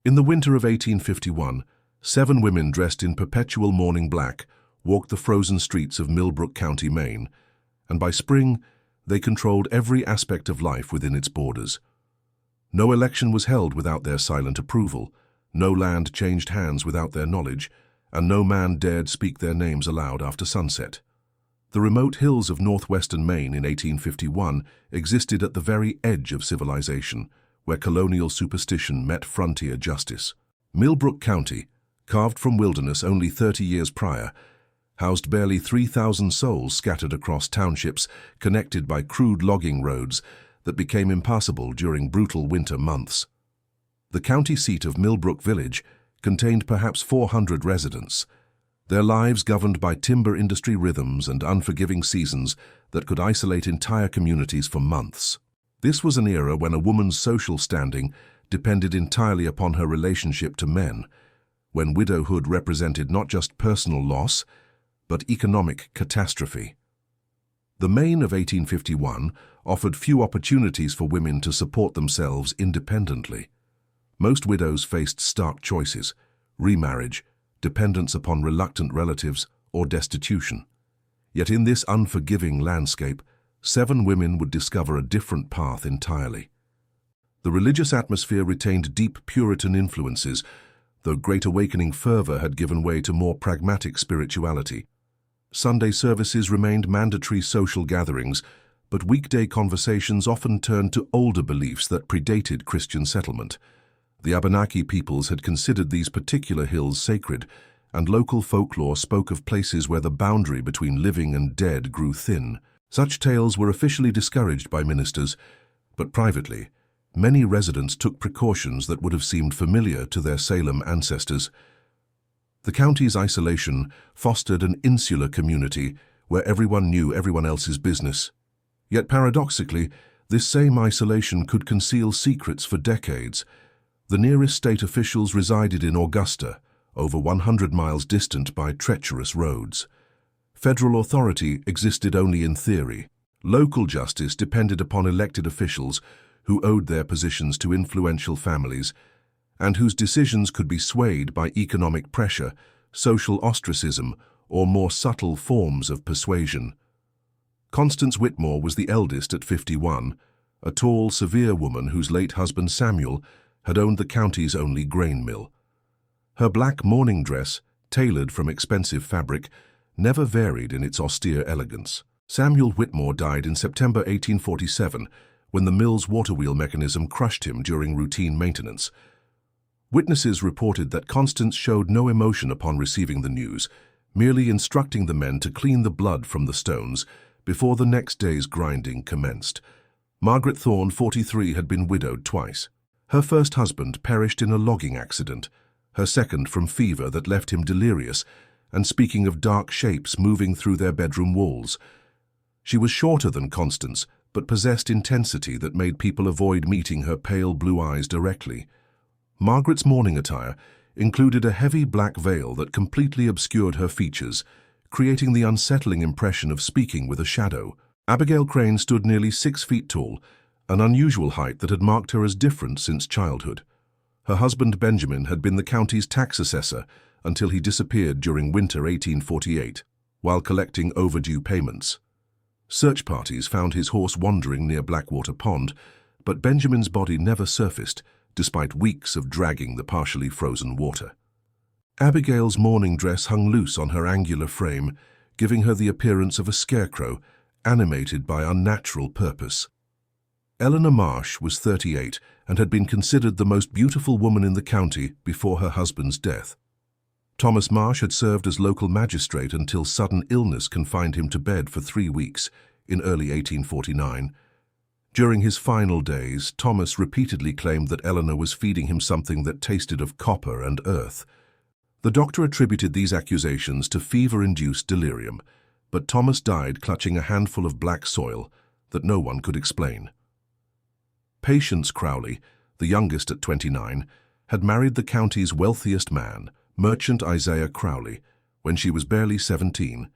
In the winter of 1851, 7 women dressed in perpetual mourning black walked the frozen streets of Millbrook County, Maine, and by spring, they controlled every aspect of life within its borders. No election was held without their silent approval, no land changed hands without their knowledge, and no man dared speak their names aloud after sunset. The remote hills of northwestern Maine in 1851 existed at the very edge of civilization, where colonial superstition met frontier justice. Millbrook County, carved from wilderness only 30 years prior, housed barely 3,000 souls scattered across townships connected by crude logging roads that became impassable during brutal winter months. The county seat of Millbrook Village contained perhaps 400 residents, their lives governed by timber industry rhythms and unforgiving seasons that could isolate entire communities for months. This was an era when a woman's social standing depended entirely upon her relationship to men, when widowhood represented not just personal loss, but economic catastrophe. The Maine of 1851 offered few opportunities for women to support themselves independently. Most widows faced stark choices: remarriage, dependence upon reluctant relatives, or destitution. Yet in this unforgiving landscape, 7 women would discover a different path entirely. The religious atmosphere retained deep Puritan influences, though Great Awakening fervor had given way to more pragmatic spirituality. Sunday services remained mandatory social gatherings, but weekday conversations often turned to older beliefs that predated Christian settlement. The Abenaki peoples had considered these particular hills sacred, and local folklore spoke of places where the boundary between living and dead grew thin. Such tales were officially discouraged by ministers, but privately, many residents took precautions that would have seemed familiar to their Salem ancestors. The county's isolation fostered an insular community where everyone knew everyone else's business. Yet paradoxically, this same isolation could conceal secrets for decades. The nearest state officials resided in Augusta, over 100 miles distant by treacherous roads. Federal authority existed only in theory. Local justice depended upon elected officials who owed their positions to influential families and whose decisions could be swayed by economic pressure, social ostracism, or more subtle forms of persuasion. Constance Whitmore was the eldest at 51, a tall, severe woman whose late husband Samuel had owned the county's only grain mill. Her black mourning dress, tailored from expensive fabric, never varied in its austere elegance. Samuel Whitmore died in September 1847 when the mill's water wheel mechanism crushed him during routine maintenance. Witnesses reported that Constance showed no emotion upon receiving the news, merely instructing the men to clean the blood from the stones before the next day's grinding commenced. Margaret Thorne, 43, had been widowed twice. Her first husband perished in a logging accident, her second from fever that left him delirious and speaking of dark shapes moving through their bedroom walls. She was shorter than Constance, but possessed intensity that made people avoid meeting her pale blue eyes directly. Margaret's mourning attire included a heavy black veil that completely obscured her features, creating the unsettling impression of speaking with a shadow. Abigail Crane stood nearly 6 feet tall, an unusual height that had marked her as different since childhood. Her husband Benjamin had been the county's tax assessor until he disappeared during winter 1848, while collecting overdue payments. Search parties found his horse wandering near Blackwater Pond, but Benjamin's body never surfaced, despite weeks of dragging the partially frozen water. Abigail's mourning dress hung loose on her angular frame, giving her the appearance of a scarecrow, animated by unnatural purpose. Eleanor Marsh was 38 and had been considered the most beautiful woman in the county before her husband's death. Thomas Marsh had served as local magistrate until sudden illness confined him to bed for 3 weeks in early 1849. During his final days, Thomas repeatedly claimed that Eleanor was feeding him something that tasted of copper and earth. The doctor attributed these accusations to fever-induced delirium, but Thomas died clutching a handful of black soil that no one could explain. Patience Crowley, the youngest at 29, had married the county's wealthiest man, merchant Isaiah Crowley, when she was barely 17.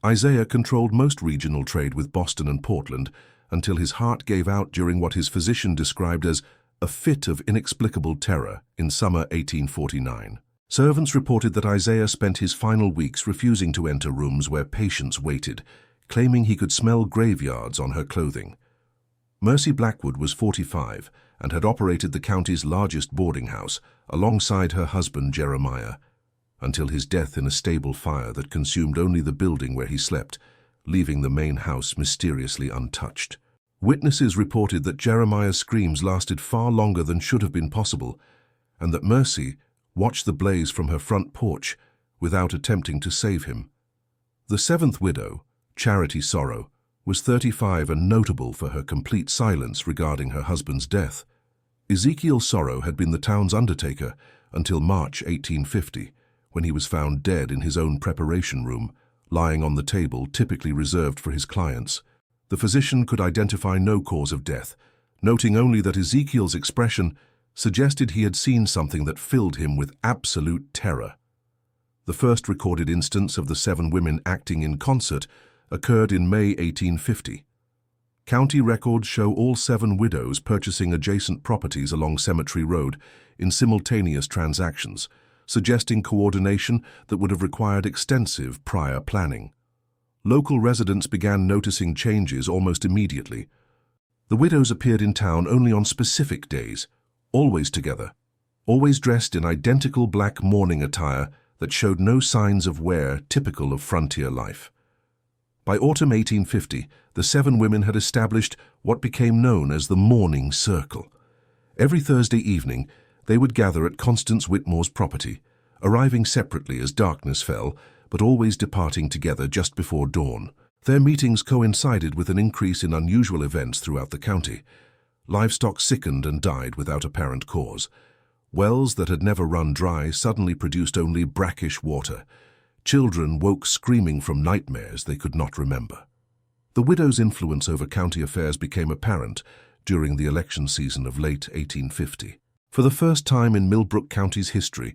Isaiah controlled most regional trade with Boston and Portland until his heart gave out during what his physician described as a fit of inexplicable terror in summer 1849. Servants reported that Isaiah spent his final weeks refusing to enter rooms where patients waited, claiming he could smell graveyards on her clothing. Mercy Blackwood was 45 and had operated the county's largest boarding house alongside her husband Jeremiah, until his death in a stable fire that consumed only the building where he slept, leaving the main house mysteriously untouched. Witnesses reported that Jeremiah's screams lasted far longer than should have been possible, and that Mercy watched the blaze from her front porch without attempting to save him. The seventh widow, Charity Sorrow, was 35 and notable for her complete silence regarding her husband's death. Ezekiel Sorrow had been the town's undertaker until March 1850, when he was found dead in his own preparation room, lying on the table typically reserved for his clients. The physician could identify no cause of death, noting only that Ezekiel's expression suggested he had seen something that filled him with absolute terror. The first recorded instance of the 7 women acting in concert occurred in May 1850. County records show all 7 widows purchasing adjacent properties along Cemetery Road in simultaneous transactions, suggesting coordination that would have required extensive prior planning. Local residents began noticing changes almost immediately. The widows appeared in town only on specific days, always together, always dressed in identical black mourning attire that showed no signs of wear typical of frontier life. By autumn 1850, the 7 women had established what became known as the Mourning Circle. Every Thursday evening, they would gather at Constance Whitmore's property, arriving separately as darkness fell, but always departing together just before dawn. Their meetings coincided with an increase in unusual events throughout the county. Livestock sickened and died without apparent cause. Wells that had never run dry suddenly produced only brackish water. Children woke screaming from nightmares they could not remember. The widow's influence over county affairs became apparent during the election season of late 1850. For the first time in Millbrook County's history,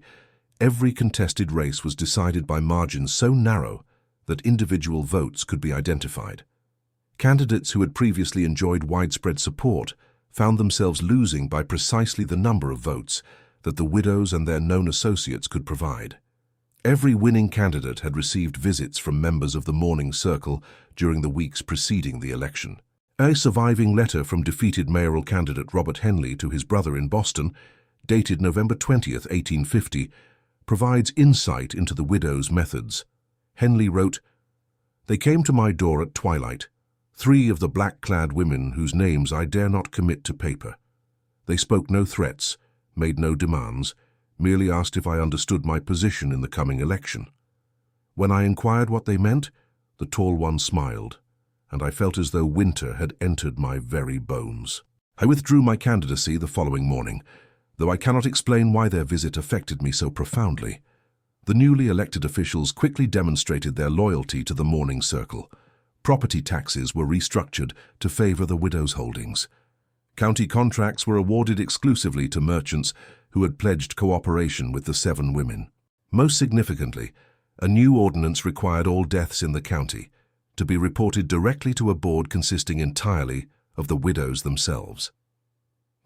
every contested race was decided by margins so narrow that individual votes could be identified. Candidates who had previously enjoyed widespread support found themselves losing by precisely the number of votes that the widows and their known associates could provide. Every winning candidate had received visits from members of the Mourning Circle during the weeks preceding the election. A surviving letter from defeated mayoral candidate Robert Henley to his brother in Boston, dated November 20, 1850, provides insight into the widow's methods. Henley wrote, "They came to my door at twilight, 3 of the black-clad women whose names I dare not commit to paper. They spoke no threats, made no demands, merely asked if I understood my position in the coming election. When I inquired what they meant, the tall one smiled, and I felt as though winter had entered my very bones. I withdrew my candidacy the following morning, though I cannot explain why their visit affected me so profoundly. The newly elected officials quickly demonstrated their loyalty to the Mourning Circle. Property taxes were restructured to favor the widows' holdings. County contracts were awarded exclusively to merchants who had pledged cooperation with the 7 women. Most significantly, a new ordinance required all deaths in the county to be reported directly to a board consisting entirely of the widows themselves.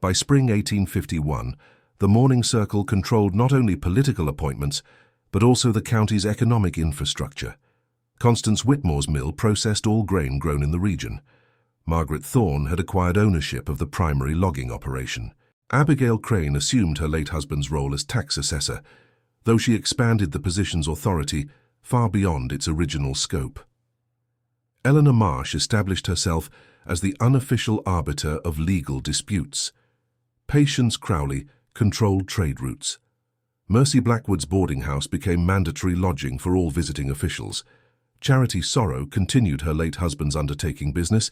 By spring 1851, the Mourning Circle controlled not only political appointments, but also the county's economic infrastructure. Constance Whitmore's mill processed all grain grown in the region. Margaret Thorne had acquired ownership of the primary logging operation. Abigail Crane assumed her late husband's role as tax assessor, though she expanded the position's authority far beyond its original scope. Eleanor Marsh established herself as the unofficial arbiter of legal disputes. Patience Crowley controlled trade routes. Mercy Blackwood's boarding house became mandatory lodging for all visiting officials. Charity Sorrow continued her late husband's undertaking business,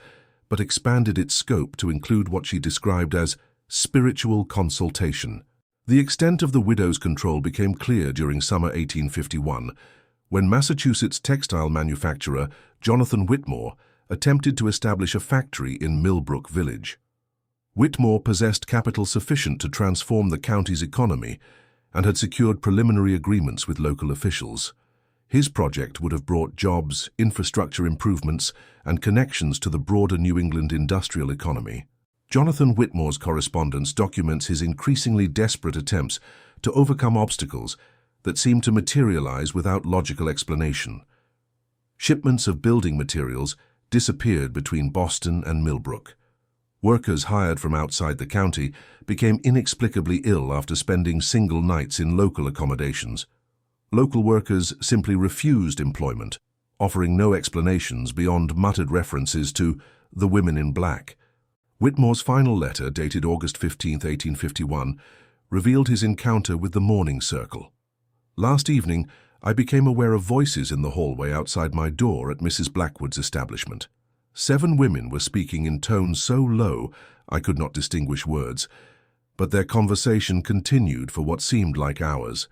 but expanded its scope to include what she described as spiritual consultation. The extent of the widow's control became clear during summer 1851, when Massachusetts textile manufacturer Jonathan Whitmore attempted to establish a factory in Millbrook Village. Whitmore possessed capital sufficient to transform the county's economy and had secured preliminary agreements with local officials. His project would have brought jobs, infrastructure improvements, and connections to the broader New England industrial economy. Jonathan Whitmore's correspondence documents his increasingly desperate attempts to overcome obstacles that seem to materialize without logical explanation. Shipments of building materials disappeared between Boston and Millbrook. Workers hired from outside the county became inexplicably ill after spending single nights in local accommodations. Local workers simply refused employment, offering no explanations beyond muttered references to the women in black. Whitmore's final letter, dated August 15, 1851, revealed his encounter with the Mourning Circle. Last evening, I became aware of voices in the hallway outside my door at Mrs. Blackwood's establishment. 7 women were speaking in tones so low I could not distinguish words, but their conversation continued for what seemed like hours.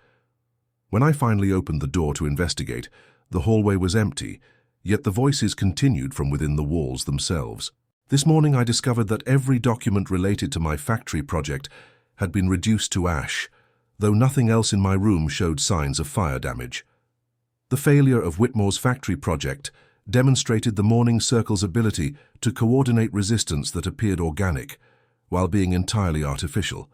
When I finally opened the door to investigate, the hallway was empty, yet the voices continued from within the walls themselves. This morning I discovered that every document related to my factory project had been reduced to ash, though nothing else in my room showed signs of fire damage. The failure of Whitmore's factory project demonstrated the Mourning Circle's ability to coordinate resistance that appeared organic, while being entirely artificial.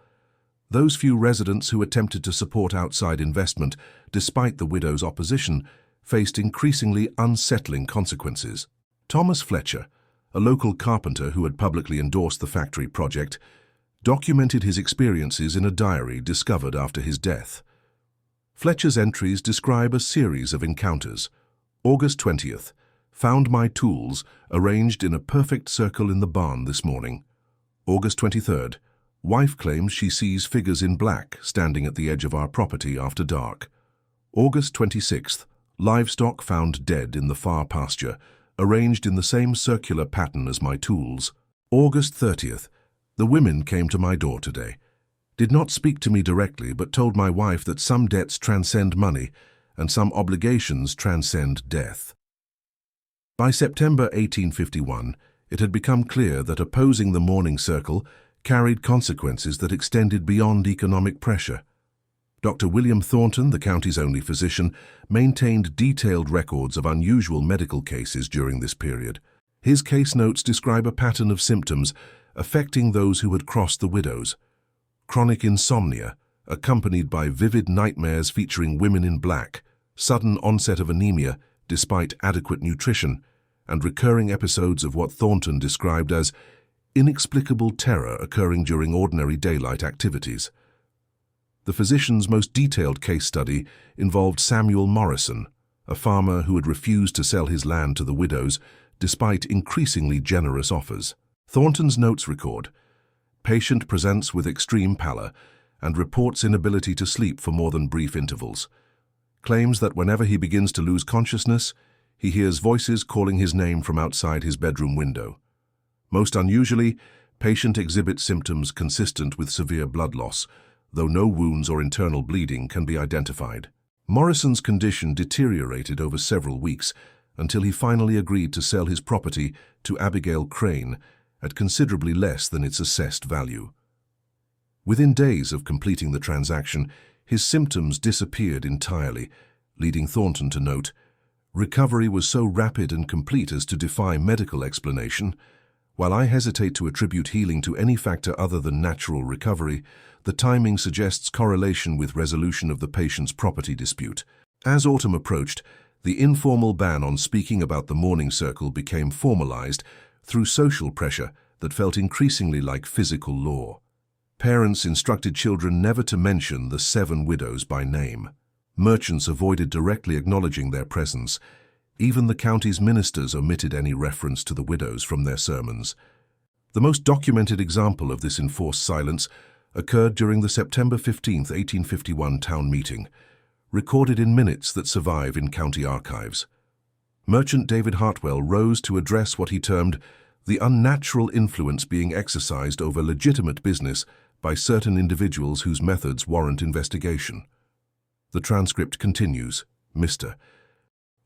Those few residents who attempted to support outside investment, despite the widow's opposition, faced increasingly unsettling consequences. Thomas Fletcher, a local carpenter who had publicly endorsed the factory project, documented his experiences in a diary discovered after his death. Fletcher's entries describe a series of encounters. August 20th, found my tools arranged in a perfect circle in the barn this morning. August 23rd, wife claims she sees figures in black standing at the edge of our property after dark. August 26th, livestock found dead in the far pasture, arranged in the same circular pattern as my tools. August 30th, the women came to my door today. Did not speak to me directly, but told my wife that some debts transcend money and some obligations transcend death. By September 1851, it had become clear that opposing the Mourning Circle carried consequences that extended beyond economic pressure. Dr. William Thornton, the county's only physician, maintained detailed records of unusual medical cases during this period. His case notes describe a pattern of symptoms affecting those who had crossed the widows. Chronic insomnia, accompanied by vivid nightmares featuring women in black, sudden onset of anemia despite adequate nutrition, and recurring episodes of what Thornton described as inexplicable terror occurring during ordinary daylight activities. The physician's most detailed case study involved Samuel Morrison, a farmer who had refused to sell his land to the widows despite increasingly generous offers. Thornton's notes record, patient presents with extreme pallor and reports inability to sleep for more than brief intervals. Claims that whenever he begins to lose consciousness, he hears voices calling his name from outside his bedroom window. Most unusually, patient exhibits symptoms consistent with severe blood loss, though no wounds or internal bleeding can be identified. Morrison's condition deteriorated over several weeks until he finally agreed to sell his property to Abigail Crane at considerably less than its assessed value. Within days of completing the transaction, his symptoms disappeared entirely, leading Thornton to note, "Recovery was so rapid and complete as to defy medical explanation. While I hesitate to attribute healing to any factor other than natural recovery, the timing suggests correlation with resolution of the patient's property dispute." As autumn approached, the informal ban on speaking about the Mourning Circle became formalized through social pressure that felt increasingly like physical law. Parents instructed children never to mention the 7 widows by name. Merchants avoided directly acknowledging their presence. Even the county's ministers omitted any reference to the widows from their sermons. The most documented example of this enforced silence occurred during the September 15, 1851 town meeting, recorded in minutes that survive in county archives. Merchant David Hartwell rose to address what he termed the unnatural influence being exercised over legitimate business by certain individuals whose methods warrant investigation. The transcript continues, Mr.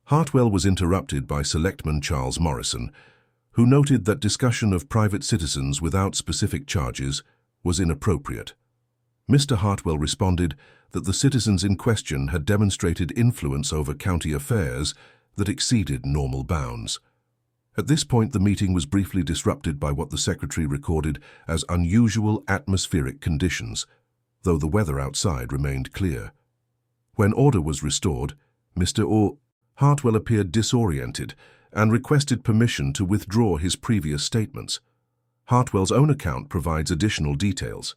Hartwell was interrupted by Selectman Charles Morrison, who noted that discussion of private citizens without specific charges was inappropriate. Mr. Hartwell responded that the citizens in question had demonstrated influence over county affairs that exceeded normal bounds. At this point, the meeting was briefly disrupted by what the secretary recorded as unusual atmospheric conditions, though the weather outside remained clear. When order was restored, Mr. Hartwell appeared disoriented and requested permission to withdraw his previous statements. Hartwell's own account provides additional details.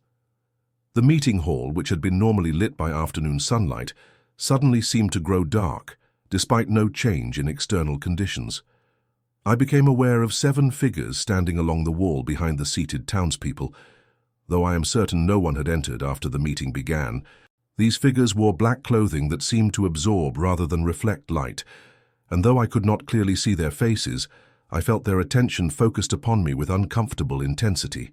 The meeting hall, which had been normally lit by afternoon sunlight, suddenly seemed to grow dark, despite no change in external conditions. I became aware of 7 figures standing along the wall behind the seated townspeople. Though I am certain no one had entered after the meeting began, these figures wore black clothing that seemed to absorb rather than reflect light, and though I could not clearly see their faces, I felt their attention focused upon me with uncomfortable intensity.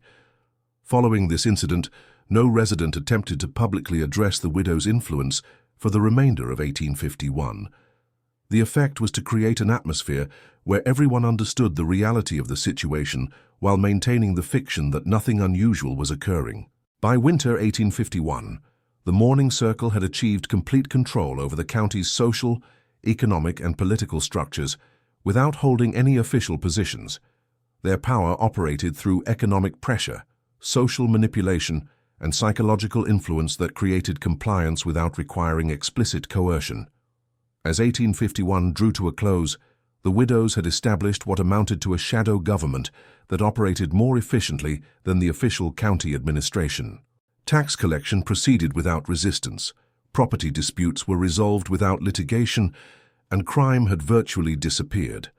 Following this incident, no resident attempted to publicly address the widow's influence for the remainder of 1851. The effect was to create an atmosphere where everyone understood the reality of the situation while maintaining the fiction that nothing unusual was occurring. By winter 1851, the Mourning Circle had achieved complete control over the county's social, economic and political structures without holding any official positions. Their power operated through economic pressure, social manipulation, and psychological influence that created compliance without requiring explicit coercion. As 1851 drew to a close, the widows had established what amounted to a shadow government that operated more efficiently than the official county administration. Tax collection proceeded without resistance, property disputes were resolved without litigation, and crime had virtually disappeared.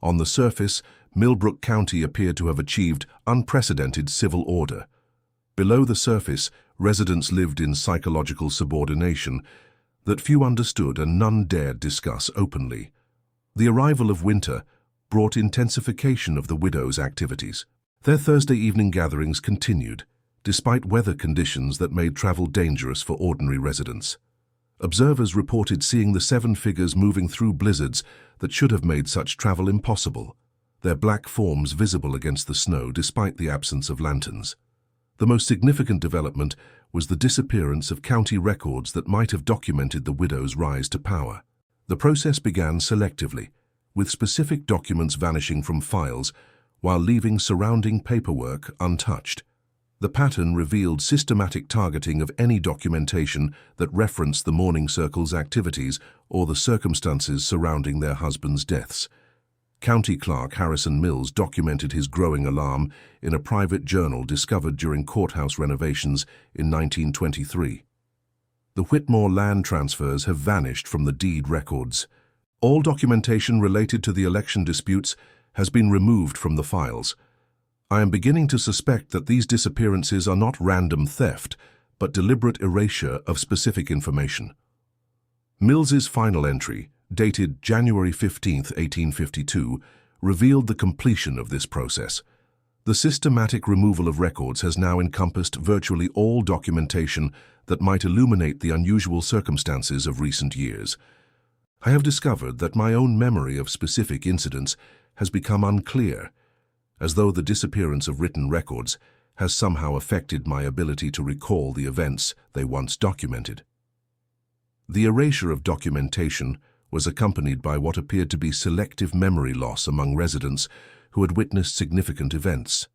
On the surface, Millbrook County appeared to have achieved unprecedented civil order. Below the surface, residents lived in psychological subordination that few understood and none dared discuss openly. The arrival of winter brought intensification of the widows' activities. Their Thursday evening gatherings continued, despite weather conditions that made travel dangerous for ordinary residents. Observers reported seeing the 7 figures moving through blizzards that should have made such travel impossible, their black forms visible against the snow despite the absence of lanterns. The most significant development was the disappearance of county records that might have documented the widow's rise to power. The process began selectively, with specific documents vanishing from files while leaving surrounding paperwork untouched. The pattern revealed systematic targeting of any documentation that referenced the Mourning Circle's activities or the circumstances surrounding their husbands' deaths. County Clerk Harrison Mills documented his growing alarm in a private journal discovered during courthouse renovations in 1923. The Whitmore land transfers have vanished from the deed records. All documentation related to the election disputes has been removed from the files. I am beginning to suspect that these disappearances are not random theft, but deliberate erasure of specific information. Mills's final entry, dated January 15, 1852, revealed the completion of this process. The systematic removal of records has now encompassed virtually all documentation that might illuminate the unusual circumstances of recent years. I have discovered that my own memory of specific incidents has become unclear, as though the disappearance of written records has somehow affected my ability to recall the events they once documented. The erasure of documentation was accompanied by what appeared to be selective memory loss among residents who had witnessed significant events.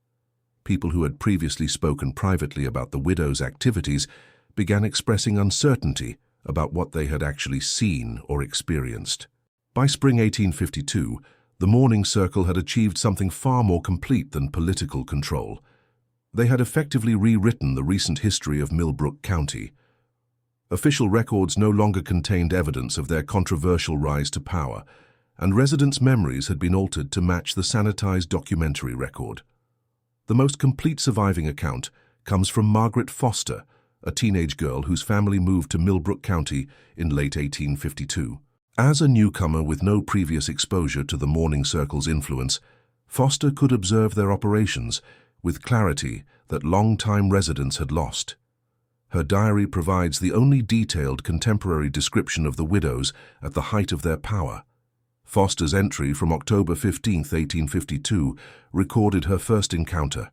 People who had previously spoken privately about the widow's activities began expressing uncertainty about what they had actually seen or experienced. By spring 1852, the Mourning Circle had achieved something far more complete than political control. They had effectively rewritten the recent history of Millbrook County. Official records no longer contained evidence of their controversial rise to power, and residents' memories had been altered to match the sanitized documentary record. The most complete surviving account comes from Margaret Foster, a teenage girl whose family moved to Millbrook County in late 1852. As a newcomer with no previous exposure to the Mourning Circle's influence, Foster could observe their operations with clarity that long-time residents had lost. Her diary provides the only detailed contemporary description of the widows at the height of their power. Foster's entry from October 15, 1852, recorded her first encounter,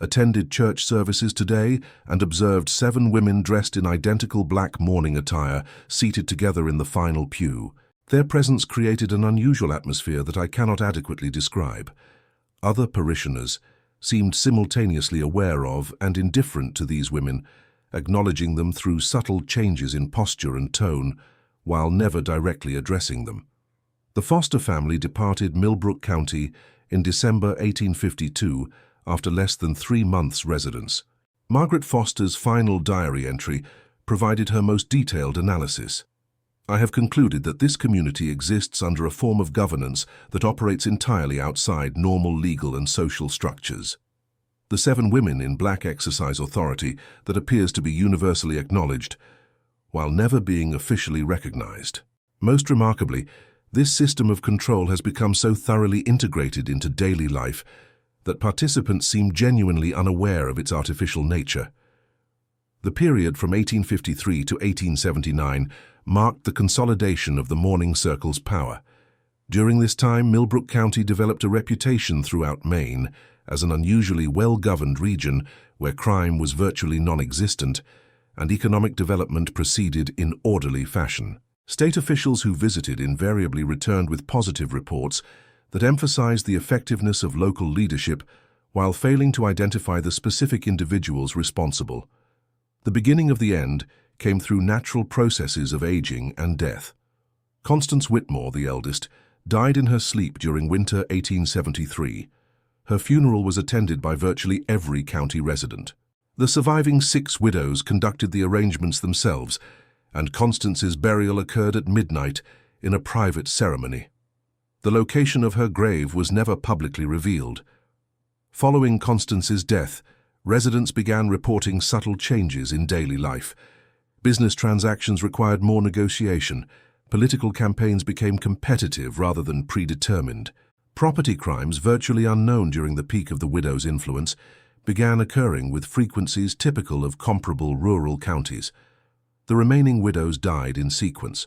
attended church services today, and observed 7 women dressed in identical black mourning attire seated together in the final pew. Their presence created an unusual atmosphere that I cannot adequately describe. Other parishioners seemed simultaneously aware of and indifferent to these women, acknowledging them through subtle changes in posture and tone, while never directly addressing them. The Foster family departed Millbrook County in December 1852 after less than 3 months' residence. Margaret Foster's final diary entry provided her most detailed analysis. I have concluded that this community exists under a form of governance that operates entirely outside normal legal and social structures. The 7 women in black exercise authority that appears to be universally acknowledged, while never being officially recognized. Most remarkably, this system of control has become so thoroughly integrated into daily life that participants seem genuinely unaware of its artificial nature. The period from 1853 to 1879 marked the consolidation of the Mourning Circle's power. During this time, Millbrook County developed a reputation throughout Maine as an unusually well-governed region where crime was virtually non-existent and economic development proceeded in orderly fashion. State officials who visited invariably returned with positive reports that emphasized the effectiveness of local leadership while failing to identify the specific individuals responsible. The beginning of the end came through natural processes of aging and death. Constance Whitmore, the eldest, died in her sleep during winter 1873. Her funeral was attended by virtually every county resident. The surviving 6 widows conducted the arrangements themselves, and Constance's burial occurred at midnight in a private ceremony. The location of her grave was never publicly revealed. Following Constance's death, residents began reporting subtle changes in daily life. Business transactions required more negotiation. Political campaigns became competitive rather than predetermined. Property crimes, virtually unknown during the peak of the widow's influence, began occurring with frequencies typical of comparable rural counties. The remaining widows died in sequence: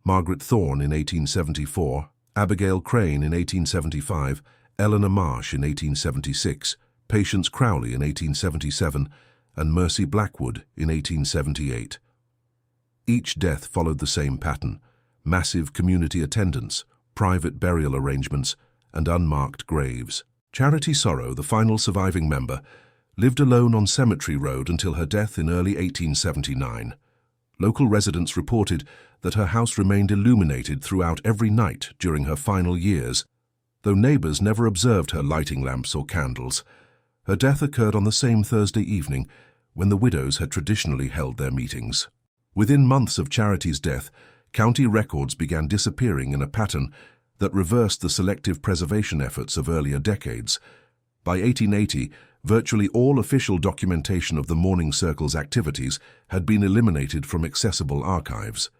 Margaret Thorne in 1874, Abigail Crane in 1875, Eleanor Marsh in 1876, Patience Crowley in 1877, and Mercy Blackwood in 1878. Each death followed the same pattern: massive community attendance, private burial arrangements, and unmarked graves. Charity Sorrow, the final surviving member, lived alone on Cemetery Road until her death in early 1879. Local residents reported that her house remained illuminated throughout every night during her final years, though neighbors never observed her lighting lamps or candles. Her death occurred on the same Thursday evening when the widows had traditionally held their meetings. Within months of Charity's death, county records began disappearing in a pattern that reversed the selective preservation efforts of earlier decades. By 1880, virtually all official documentation of the Mourning Circle's activities had been eliminated from accessible archives.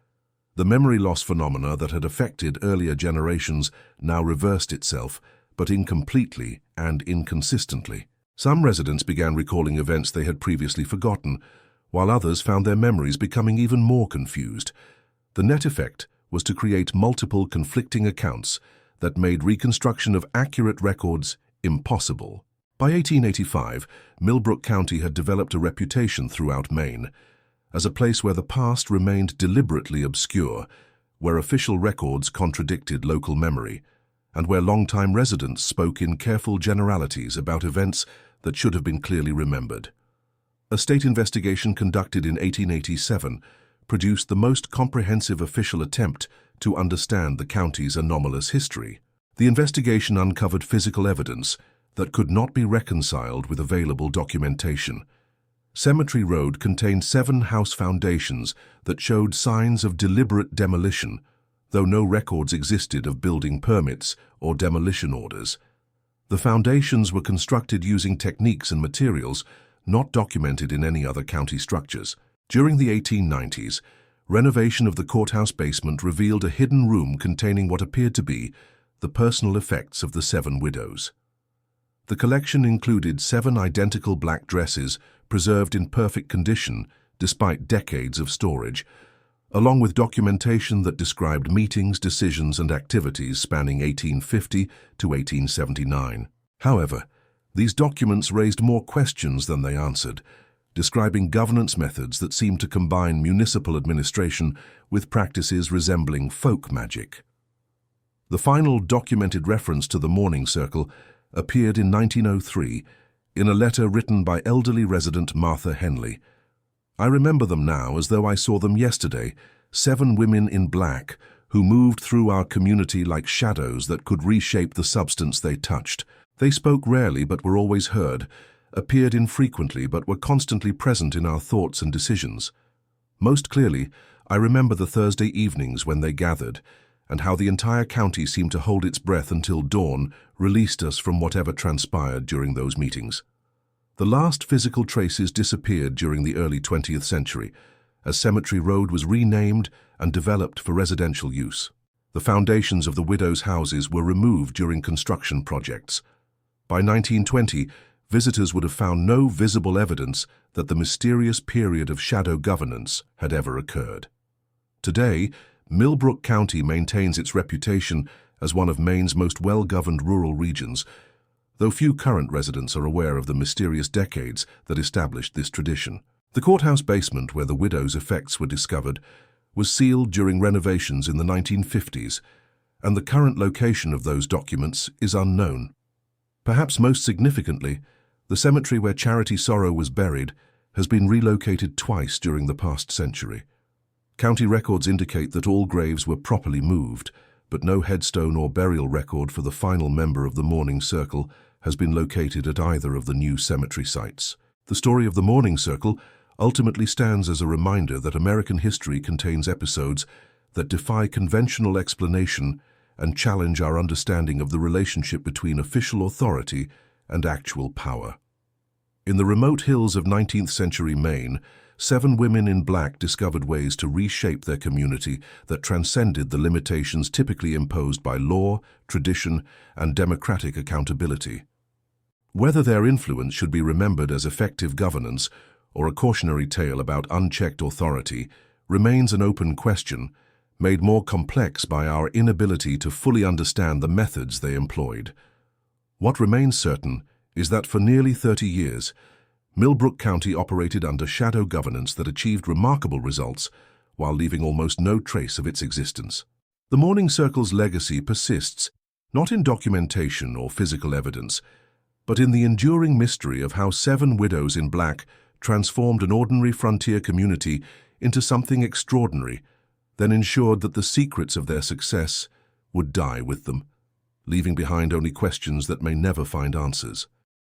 The memory loss phenomena that had affected earlier generations now reversed itself, but incompletely and inconsistently. Some residents began recalling events they had previously forgotten, while others found their memories becoming even more confused. The net effect was to create multiple conflicting accounts that made reconstruction of accurate records impossible. By 1885, Millbrook County had developed a reputation throughout Maine as a place where the past remained deliberately obscure, where official records contradicted local memory, and where longtime residents spoke in careful generalities about events that should have been clearly remembered. A state investigation conducted in 1887 produced the most comprehensive official attempt to understand the county's anomalous history. The investigation uncovered physical evidence that could not be reconciled with available documentation. Cemetery Road contained 7 house foundations that showed signs of deliberate demolition, though no records existed of building permits or demolition orders. The foundations were constructed using techniques and materials not documented in any other county structures. During the 1890s, renovation of the courthouse basement revealed a hidden room containing what appeared to be the personal effects of the 7 widows. The collection included 7 identical black dresses preserved in perfect condition despite decades of storage, along with documentation that described meetings, decisions, and activities spanning 1850 to 1879. However, these documents raised more questions than they answered. describing governance methods that seem to combine municipal administration with practices resembling folk magic. The final documented reference to the Mourning Circle appeared in 1903 in a letter written by elderly resident Martha Henley. I remember them now as though I saw them yesterday, 7 women in black who moved through our community like shadows that could reshape the substance they touched. They spoke rarely but were always heard, appeared infrequently but were constantly present in our thoughts and decisions. Most clearly, I remember the Thursday evenings when they gathered, and how the entire county seemed to hold its breath until dawn released us from whatever transpired during those meetings. The last physical traces disappeared during the early 20th century, as Cemetery Road was renamed and developed for residential use. The foundations of the widows' houses were removed during construction projects. By 1920, visitors would have found no visible evidence that the mysterious period of shadow governance had ever occurred. Today, Millbrook County maintains its reputation as one of Maine's most well-governed rural regions, though few current residents are aware of the mysterious decades that established this tradition. The courthouse basement where the widow's effects were discovered was sealed during renovations in the 1950s, and the current location of those documents is unknown. Perhaps most significantly, the cemetery where Charity Sorrow was buried has been relocated twice during the past century. County records indicate that all graves were properly moved, but no headstone or burial record for the final member of the Mourning Circle has been located at either of the new cemetery sites. The story of the Mourning Circle ultimately stands as a reminder that American history contains episodes that defy conventional explanation and challenge our understanding of the relationship between official authority and actual power. In the remote hills of 19th century Maine, 7 women in black discovered ways to reshape their community that transcended the limitations typically imposed by law, tradition, and democratic accountability. Whether their influence should be remembered as effective governance or a cautionary tale about unchecked authority remains an open question, made more complex by our inability to fully understand the methods they employed. What remains certain is that for nearly 30 years, Millbrook County operated under shadow governance that achieved remarkable results while leaving almost no trace of its existence. The Mourning Circle's legacy persists, not in documentation or physical evidence, but in the enduring mystery of how 7 widows in black transformed an ordinary frontier community into something extraordinary, then ensured that the secrets of their success would die with them, leaving behind only questions that may never find answers.